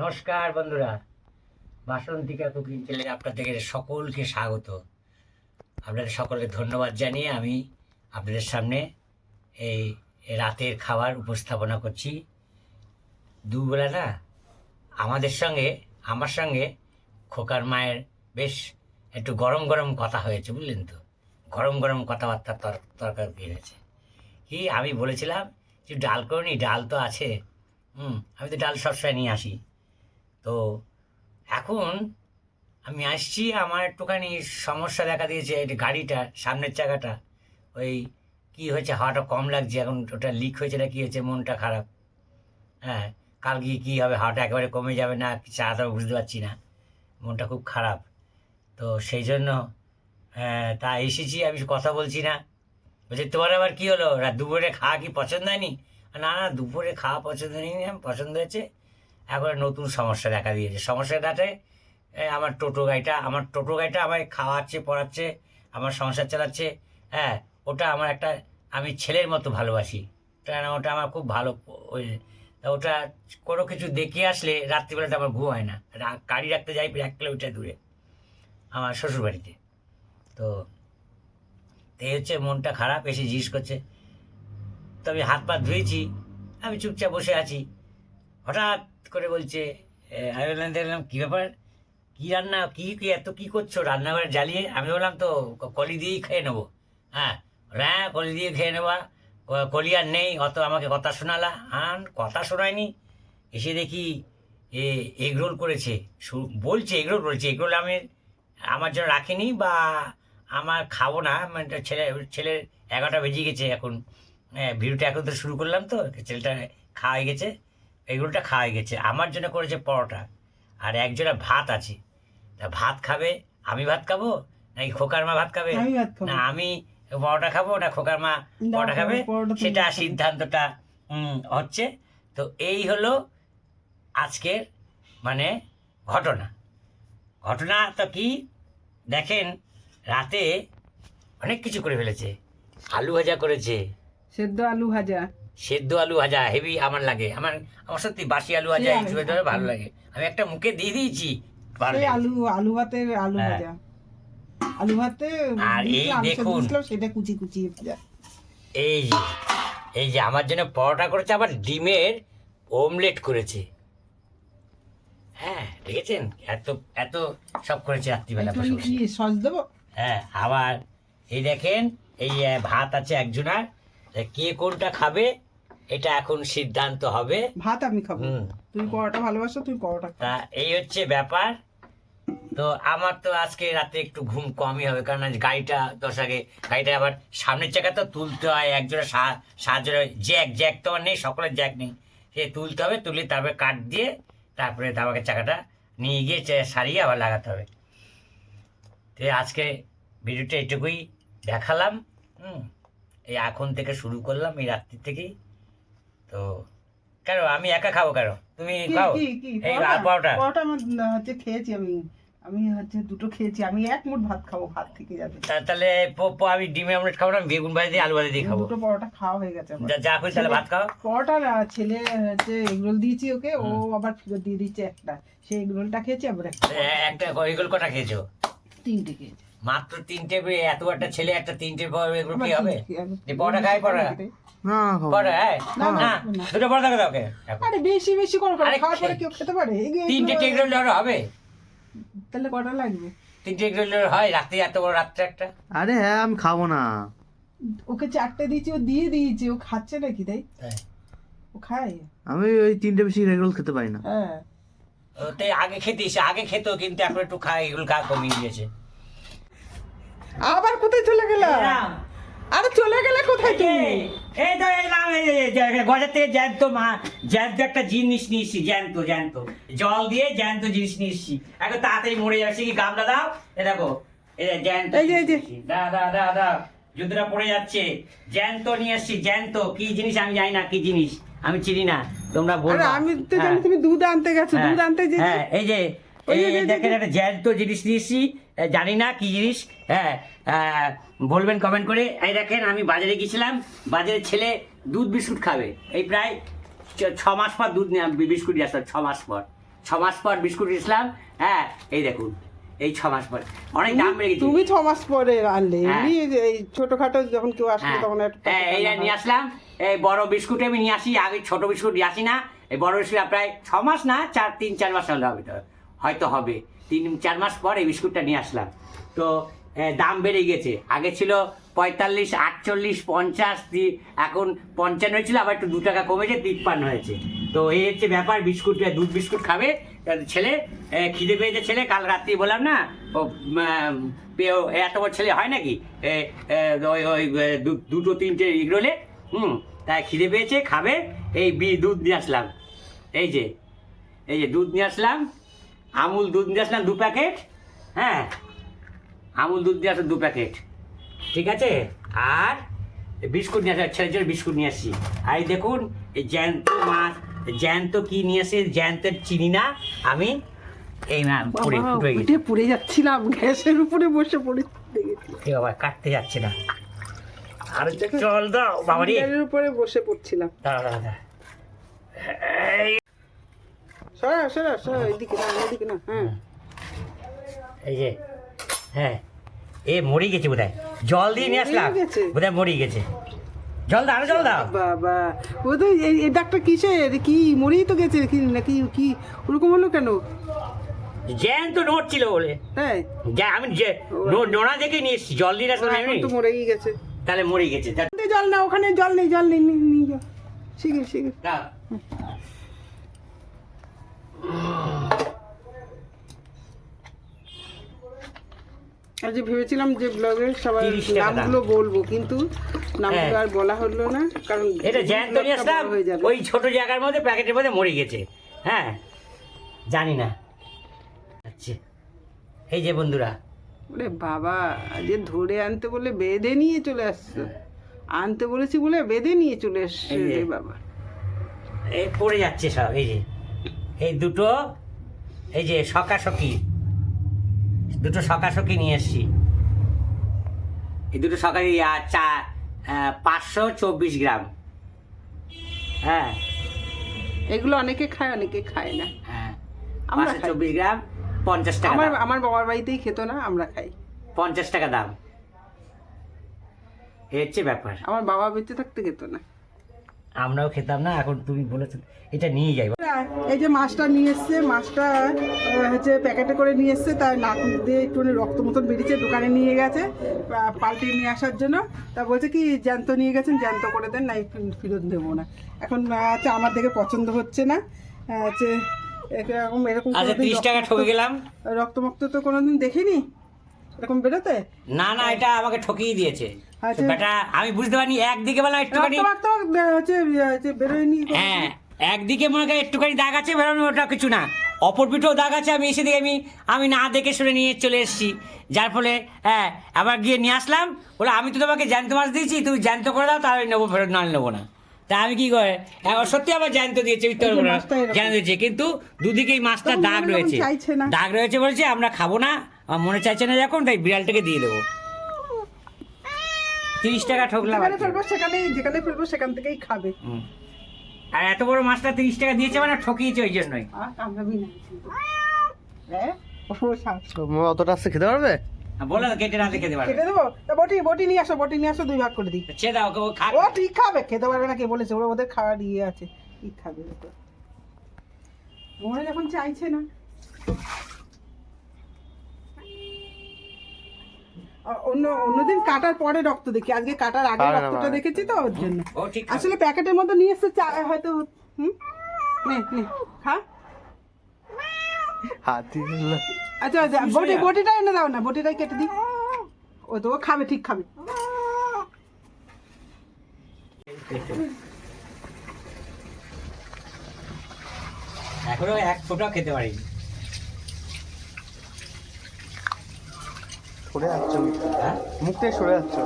নমস্কার বন্ধুরা, বাসন্তিকা কুকিং চ্যানেলে আপনাদের সকলকে স্বাগত। আপনাদের সকলকে ধন্যবাদ জানিয়ে আমি আপনাদের সামনে এই রাতের খাবার উপস্থাপনা করছি। দুবেলা না আমার সঙ্গে খোকার মায়ের বেশ একটু গরম গরম কথা হয়েছে, বুঝলেন তো। গরম গরম কথাবার্তা তরকারি হয়েছে। কি আমি বলেছিলাম যে ডাল করনি, ডাল তো আছে। আমি তো ডাল সবসময় নিয়ে আসি। তো এখন আমি আসছি, আমার একটুখানি সমস্যা দেখা দিয়েছে। এই গাড়িটা সামনের চাকাটা ওই কি হয়েছে, হাওয়াটা কম লাগছে এখন, ওটা লিক হয়েছে না কি হয়েছে, মনটা খারাপ। হ্যাঁ, কাল গিয়ে কী হবে, হাওয়াটা একেবারে কমে যাবে না চাটা বুঝতে পারছি না, মনটা খুব খারাপ। তো সেই জন্য তা এসেছি, আমি কথা বলছি না। বলছি তোমার আবার কী হলো, দুপুরে খাওয়া কি পছন্দ হয়নি? না না, দুপুরে খাওয়া পছন্দ নেই, পছন্দ হয়েছে। এখন নতুন সমস্যা দেখা দিয়েছে। সমস্যাটাতে আমার টোটো গাড়িটা আমায় খাওয়াচ্ছে, পড়াচ্ছে, আমার সংসার চালাচ্ছে। হ্যাঁ, ওটা আমার একটা, আমি ছেলের মতো ভালোবাসি। ওটা আমার খুব ভালো। ওই তা ওটা কোনো কিছু দেখে আসলে রাত্রিবেলাটা আমার ঘুম হয় না। গাড়ি রাখতে যাই 1 কিলোমিটার দূরে আমার শ্বশুরবাড়িতে। তো এই হচ্ছে, মনটা খারাপ। এসে জিজ্ঞেস করছে, তো আমি হাত পা ধুয়েছি, আমি চুপচাপ বসে আছি। হঠাৎ করে বলছে, আমি বললাম, দেখলাম কী ব্যাপার, কী রান্না, এত কী করছো রান্নাঘরে জ্বালিয়ে? আমি বললাম তো কলি দিয়েই খেয়ে নেবো। হ্যাঁ, কলি দিয়ে খেয়ে নেবা, কলি আর নেই, অত আমাকে কথা শোনালা। কথা শোনায়নি, এসে দেখি এগরোল করেছে। বলছে এগরোল করেছে, এগরোল আমি আমার জন্য রাখিনি বা আমার খাবো না। মানে ছেলের 11টা বেজে গেছে এখন। ভিডিওটা এখন তো শুরু করলাম, তো ছেলেটা খাওয়া হয়ে গেছে, এগরোলটা খাওয়া হয়ে গেছে। আমার জন্য করেছে পরোটা, আর একজনের ভাত আছে। তা ভাত খাবে, আমি ভাত খাবো নাকি খোকার মা ভাত খাবে? না আমি পরোটা খাবো না খোকার মা পরোটা খাবে, সেটা সিদ্ধান্তটা হচ্ছে। তো এই হলো আজকের মানে ঘটনা তো কি দেখেন, রাতে অনেক কিছু করে ফেলেছে। আলু ভাজা করেছে, সেদ্ধ আলু ভাজা হেভি আমার লাগে। আমার সত্যি বাসি আলু ভাজা এই ভালো লাগে। আমি একটা মুখে দিয়ে দিয়েছি, আলু ভাজা, আলু ভাতে আর এই দেখুন সেটা কুচি কুচি ভাজা। এই যে আমার জন্য পরোটা করেছে, আবার ডিমের অমলেট করেছে। হ্যাঁ, দেখেছেন, এত এত সব করেছে রাত্রিবেলা বসে বসে। সস দেবো? হ্যাঁ, আবার এই দেখেন, এই ভাত আছে একজনার, কে কোনটা খাবে এটা এখন সিদ্ধান্ত হবে। ভাত আমি খাবো, তুই পরোটা ভালোবাসো, তুই পরোটা খা। তা এই হচ্ছে ব্যাপার। তো আমার তো আজকে রাতে একটু ঘুম কমই হবে, কারণ আজ গাড়িটা গাড়িটা আবার সামনের চাকা তো তুলতে হয়, একজনের সাহায্য, জ্যাক তো আমার নেই, সকলের জ্যাক নেই, সে তুলতে হবে, তুলে তারপরে কাঠ দিয়ে তারপরে আমাকে চাকাটা নিয়ে গিয়ে সারিয়ে আবার লাগাতে হবে। তো আজকে ভিডিওটা এটুকুই দেখালাম। এই এখন থেকে শুরু করলাম, এই রাত্রি থেকেই। তো কেন আমি একা খাবো, কেন তুমি খাও? এই পরোটা হচ্ছে খেয়েছি আমি, দুটো খেয়েছি। আমি 1 মুঠ ভাত খাবো, ভাত থেকে যাবে। তাহলে আমি ডিমের অমলেট খাবো না, বেগুন ভাজি দিয়ে আলু ভাজি দিয়ে খাবো। দুটো পরোটা খাওয়া হয়ে গেছে যা খুশি তাহলে ভাত খাও। পরোটা ছেলে হচ্ছে এগরোল দিয়েছি ওকে, ও আবার ফেরত দিয়ে দিচ্ছে একটা, সেই এগরোলটা খেয়েছি। আবার একটা এগরোল কটা খেয়েছো? 3টে খেয়েছি। মাত্র 3টে? এত একটা ছেলে একটা 3টে এগরোল কি হবে? পরোটা খাই, পরোটা দুটো পরোটা দাও ওকে। আরে বেশি বেশি করে খাওয়ার পরে কেউ খেতে পারে? 3টে এগরোল হবে? তাহলে কটা লাগবে? 3টে এগরোল হয় রাত্রে, এত বড় রাত্রে একটা? আরে হ্যাঁ, আমি খাবো না। ওকে 4টে দিয়েছি, ও দিয়ে দিয়েছে, ও খাচ্ছে নাকি? তাই ও খায়? আমি ওই 3টে বেশি এগরোল খেতে পারি না। হ্যাঁ, তাই আগে খেত, কিন্তু এখন একটু এগুলো খাওয়া কমিয়ে দিয়েছে। আবার কোথায় চলে গেল? আরে চলে গেলে কোথায় তুমি? এই তো এলাম, গজার থেকে জ্যান্ত একটা জিনিস নিয়েছি, জ্যান্ত জল দিয়ে জ্যান্ত জিনিস নিয়েছি। এখন তাড়াতাড়ি মরে যাচ্ছে, কি গামলা দাও। এ দেখো, এই জ্যান্ত, দা যুদ্ধটা পড়ে যাচ্ছে। জ্যান্ত নিয়ে এসছি, জ্যান্ত কি জিনিস আমি জানি না, কি জিনিস আমি চিনি না, তোমরা বলবে। আমি তো জানি তুমি দুধ আনতে গেছো, দুধ আনতে যে। হ্যাঁ, এই যে দেখেন একটা জ্যান্ত জিনিস নিয়েছি, জানি না কি জিনিস। হ্যাঁ, বলবেন কমেন্ট করে। এই দেখেন, আমি বাজারে গেছিলাম, বাজারে ছেলে দুধ বিস্কুট খাবে, এই প্রায় 6 মাস পর দুধ বিস্কুট নিয়ে আসলো, 6 মাস পর। 6 মাস পর বিস্কুট নিয়েছিলাম। হ্যাঁ এই দেখুন, এই 6 মাস পর অনেক দাম বেড়ে গেছে। তুমি 6 মাস পরে আনলে, হ্যাঁ। এমনি এই ছোটখাটো যখন কেউ আসলে হ্যাঁ, তখন একটা হ্যাঁ, এইটা নিয়ে আসলাম। এই বড় বিস্কুট আমি নিয়ে আসি, আগে ছোট বিস্কুট নিয়ে আসি না। এই বড় বিস্কুট প্রায় 6 মাস না 3-4 মাস হলে হবে, তো হয়তো হবে 3-4 মাস পর এই বিস্কুটটা নিয়ে আসলাম। তো দাম বেড়ে গেছে, আগে ছিল 45, 48, 50, এখন 55 ছিল, আবার একটু 2 টাকা কমেছে, 53 হয়েছে। তো এই হচ্ছে ব্যাপার। বিস্কুট, দুধ বিস্কুট খাবে ছেলে, খিদে পেয়েছে ছেলে। কাল রাত্রি বললাম না, ও এত বড় ছেলে হয় নাকি, ওই ওই 2-3টে এগরোলে, তাই খিদে পেয়েছে, খাবে। এই দুধ নিয়ে আসলাম, এই যে দুধ নিয়ে আসলাম, আমুল দুধ নিয়ে আসলাম 2 প্যাকেট। হ্যাঁ, আমুল দুধ নিয়ে আসলাম 2 প্যাকেট, ঠিক আছে। আর বিস্কুট নিয়ে আসলাম, ছেলের জন্য বিস্কুট নিয়ে আসছি। আর এই দেখুন, এই জ্যান্ত মাছ, জ্যান্ত কি নিয়ে আসে, জ্যান্ত চিনি না আমি। এই না পুড়ে গেছে, উঠে পড়ে যাচ্ছিলাম, গ্যাসের উপরে বসে পড়ে দেখেছি। বাবা কাটতে যাচ্ছে না, আর চল দাও বাবা রে। গ্যাসের উপরে বসে পড়ছিলাম। দাঁড়া সরা সরা সরা, এদিকে না এদিকে না। হ্যাঁ, এই যে, হ্যাঁ এ মরে গেছে বোধহয়, জল দিয়ে নিয়ে আসলাম, মরে গেছে? বোধহয় মরে গেছে। জল দাও, আরো জল দাও। বাবা, ও তো এই ডাক্তার কিসের, কি মরেই তো গেছে কি নাকি, কি ওরকম হলো কেন? জ্যান্ত নোট ছিল বলে, হ্যাঁ, আমি নোনা দেখে নিয়ে এসছি, জল দিয়ে আসলাম এখন এমনি। তো মরেই গেছে। তাহলে মরে গেছে। জল না, ওখানে জল নেই, জল নেই, নিয়ে যাও শিখে শিখে। দাও। আজ ভেবেছিলাম যে ব্লগের সবার 30 টাকা দাম। নামগুলো বলবো, কিন্তু নামগুলো হ্যাঁ। আর বলা হলো না, কারণ এটা জ্যান্ত নিয়ে ব্লগটা আসলাম, বড় হয়ে যাবে। ওই ছোট জায়গার মধ্যে প্যাকেটের মধ্যে মরে গেছে। হ্যাঁ, জানি না। আচ্ছা, এই যে বন্ধুরা, ওরে বাবা, আজকে ধরে আনতে বলে বেঁধে নিয়ে চলে আসছো, আনতে বলেছি বলে বেঁধে নিয়ে চলে এসছে এই যে। রে বাবা। এই পড়ে যাচ্ছে সব। এই যে এই দুটো, এই যে সকাশকি, দুটো সকাশকি নিয়ে এসছি। এই দুটো সকাশি 524 গ্রাম। হ্যাঁ এগুলো অনেকে খায়, অনেকে খায় না। হ্যাঁ, আমরা খাই। 524 গ্রাম, 50 টাকা আমার দাম। আমার বাবার বাড়িতেই খেত না, আমরা খাই। 50 টাকা দাম, এই হচ্ছে ব্যাপার। আমার বাবা বেঁচে থাকতে খেত না। আমরাও খেতাম না, এখন তুমি বলেছো এটা নিয়ে যাই। এই যে মাছটা নিয়ে এসছে, মাছটা হচ্ছে প্যাকেটে করে নিয়ে এসছে, তার নাক দিয়ে একটু রক্ত মতন বেরিয়েছে, দোকানে নিয়ে গেছে পাল্টে নিয়ে আসার জন্য। তা বলছে কি জ্যান্ত নিয়ে গেছেন, জ্যান্ত করে দেন, নাই ফেরত দেবো না। এখন হচ্ছে আমার দেখে পছন্দ হচ্ছে না, হচ্ছে এরকম এরকম আচ্ছা, কোনোদিন 30 টাকা ঠকে গেলাম। রক্তমুক্ত তো কোনোদিন দেখিনি এরকম বেরোতে। না না, এটা আমাকে ঠকিয়ে দিয়েছে আচ্ছা। বেটা। আমি বুঝতে পারিনি, একদিকে বলা একটুখানি, রক্তমাক্ত হচ্ছে বেরোয়নি। হ্যাঁ একদিকে মনে করি একটুখানি দাগ আছে, বেরোনো ওটা কিছু না, অপর পিঠেও দাগ আছে। আমি এসে দিয়ে আমি না দেখে শুনে নিয়ে চলে এসেছি, যার ফলে হ্যাঁ আবার গিয়ে নিয়ে আসলাম। বলে আমি তো তোমাকে জ্যান্ত মাছ দিয়েছি, তুমি জ্যান্ত করে দাও, তাহলে নেবো, ফেরত না নেবো না। তা আমি কি করে, সত্যি আবার জ্যান্ত দিয়েছে, মাছটা এরকম। জ্যান্ত দিয়েছে, কিন্তু দুদিকেই মাছটা তখন দাগ মনে রয়েছে, চাইছে না। দাগ রয়েছে বলছে আমরা খাবো না, আমার মনে চাইছে না যখন, তাই বিড়ালটাকে দিয়ে দেবো। 30 টাকা ঠকলাম আর যেখানে কি। ফেলবো যেখানে ফেলবো সেখান থেকেই খাবে। হুম। আর এত বড় মাছটা 30 টাকা দিয়েছে মানে ঠকিয়েছে, ওই জন্যই। আর কামড়াবি না। হ্যাঁ, ও শাক। তোমার অতটা আসতে খেতে পারবে? বলো কেটে না খেতে পারবে, কেটে দেবো? তা বটি নিয়ে আসো, বটি নিয়ে আসো, 2 ভাগ করে দিই। ছে দাও, ওকে ও খাবে। ও ঠিক খাবে, খেতে পারবে না কে বলেছে, ওরা ওদের খাওয়ার ইয়ে আছে, ঠিক খাবে ও তো। মনে যখন চাইছে না। অন্যদিন কাটার পরে রক্ত দেখি, আজকে কাটার আগে পারে না, রক্তটা পারে না। দেখেছি তো ওর জন্য। ও ঠিক খাবে। আসলে প্যাকেটের মধ্যে নিয়ে এসছে হয়তো। হুম, নে নে খা। হাতি আচ্ছা আচ্ছা, বটিটা এনে দাও না, বটিটাই কেটে দিই। ও তো ও খাবে, ঠিক খাবে। এখনো এক ফোঁটাও খেতে পারিনি। সরে যাচ্ছ, হ্যাঁ? মুখ থেকে সরে যাচ্ছ।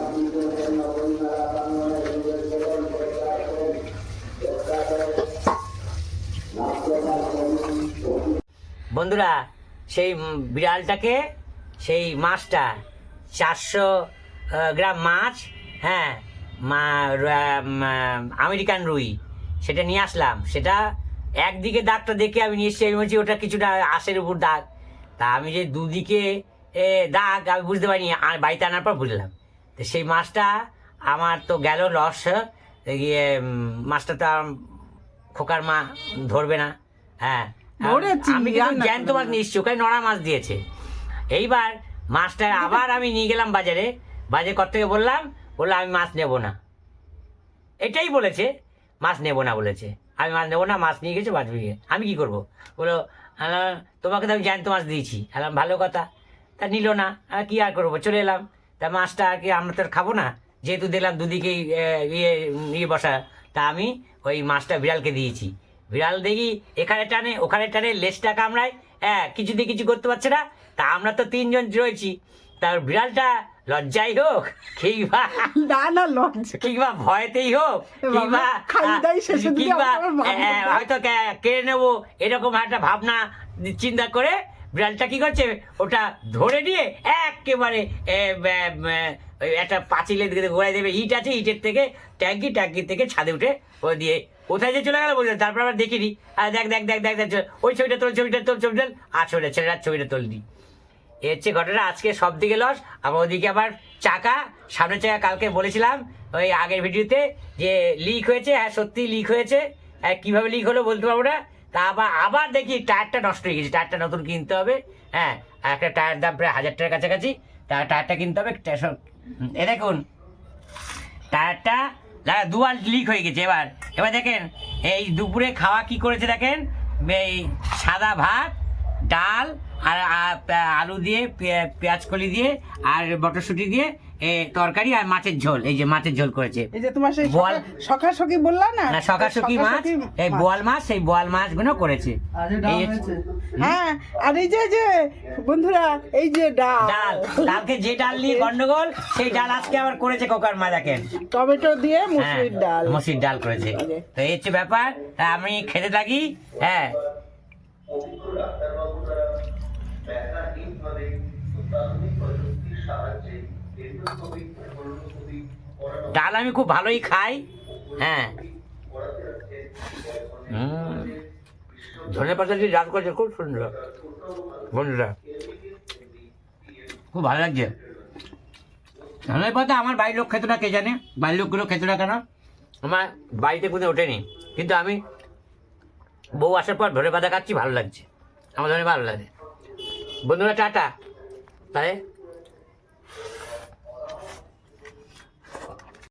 বন্ধুরা, সেই বিড়ালটাকে, সেই মাছটা 400 গ্রাম মাছ, হ্যাঁ আমেরিকান রুই, সেটা নিয়ে আসলাম। সেটা একদিকে দাগটা দেখে আমি নিয়ে এসেছি, আমি বলছি ওটা কিছুটা আঁশের উপর দাগ। তা আমি যে দুদিকে দাগ আমি বুঝতে পারিনি, আর বাড়িতে আনার পর বুঝলাম। তো সেই মাছটা আমার তো গেল লস, গিয়ে মাছটা তো আর খোকার মা ধরবে না। হ্যাঁ, ধরেছি, আমি কিন্তু রান্না জ্যান্ত করে। মাছ নিয়ে এসেছি, ওখানে নড়া মাছ দিয়েছে। এইবার মাছটা আবার আমি নিয়ে গেলাম বাজারে, বাজারে কত থেকে বললাম আমি মাছ নেব না, এটাই বলেছে, মাছ নেব না বলেছে। আমি মাছ নেবো না, মাছ নিয়ে গেছে মাছ নিয়ে, আমি কি করবো? বলো তোমাকে তো আমি জ্যান্ত মাছ দিয়েছি। এলাম ভালো কথা, তা নিল না, কি আর করবো, চলে এলাম। তা মাছটা আর কি আমরা তো আর খাবো না, যেহেতু দেখলাম দুদিকেই ইয়ে বসা। তা আমি ওই মাছটা বিড়ালকে দিয়েছি। বিড়াল দেখি এখানে টানে ওখানে টানে, লেজটা কামড়ায়, কিছুতে কিছু করতে পারছে না। তা আমরা তো তিনজন রয়েছি, তার বিড়ালটা লজ্জাই হোক কিংবা না লজ্জা, কিংবা ভয়তেই হোক, কিংবা খাইয়ে দেয় শেষের দিকে কিংবা আমার মা বলতো। হয়তো কেড়ে নেবো এরকম একটা ভাবনা চিন্তা করে বিড়ালটা কি করছে, ওটা ধরে নিয়ে একেবারে ওই একটা পাঁচিলের দিকে ঘোরাই দেবে। ইট আছে, ইটের থেকে ট্যাঙ্কি থেকে ছাদে উঠে ও দিয়ে কোথায় যে চলে গেল বলছে। তারপর আবার দেখিনি, দেখ দেখ দেখ দেখ দেখ ওই ছবিটা তোল আর ছেলেটার ছবিটা তোলনি। এ হচ্ছে ঘটনা। আজকে সব দিকে লস, আবার ওদিকে আবার চাকা, সামনের চাকা কালকে বলেছিলাম ওই আগের ভিডিওতে যে লিক হয়েছে। হ্যাঁ সত্যি লিক হয়েছে, কীভাবে লিক হলো বলতে পারবো না। তা আবার দেখি টায়ারটা নষ্ট হয়ে গেছে, টায়ারটা নতুন কিনতে হবে। হ্যাঁ, আর একটা টায়ার দাম প্রায় 1000 টাকার কাছাকাছি, টায়ারটা কিনতে হবে। এ দেখুন টায়ারটা দুবার লিক হয়ে গেছে। এবার দেখেন এই দুপুরে খাওয়া কি করেছে দেখেন, এই সাদা ভাত, ডাল আর আলু দিয়ে পেঁয়াজ কলি দিয়ে আর মটরশুঁটি দিয়ে তরকারি আর মাছের ঝোল। এই যে মাছের ঝোল করেছে। এই যে তোমার সেই বোয়াল সখী বললা না, না, সকাশুকি মাছ, এই বোয়াল মাছ, সেই বোয়াল মাছগুলো করেছে। এই হচ্ছে- হ্যাঁ, আর এই যে বন্ধুরা এই যে ডাল, কালকে যে ডাল নিয়ে গন্ডগোল, সেই ডাল আজকে আবার করেছে কোকার মা দেখেন। টমেটো দিয়ে হ্যাঁ, মুসুরির ডাল। মসুরির ডাল করেছে। তো এই হচ্ছে ব্যাপার। তা আমি খেতে থাকি। হ্যাঁ, ডাল আমি খুব ভালোই খাই। হ্যাঁ, ধনে পাতা দিয়ে ডাল করেছে, খুব সুন্দর বন্ধুরা, খুব ভালো লাগছে। ধনে পাতা আমার বাড়ির লোক খেত না, কে জানে বাড়ির লোকগুলো খেত না কেন, আমার বাড়িতে কোথাও ওঠেনি। কিন্তু আমি বউ আসার পর ধনে পাতা খাচ্ছি, ভালো লাগছে, আমার ধনে ভালো লাগে। বন্ধুরা টাটা, তাহলে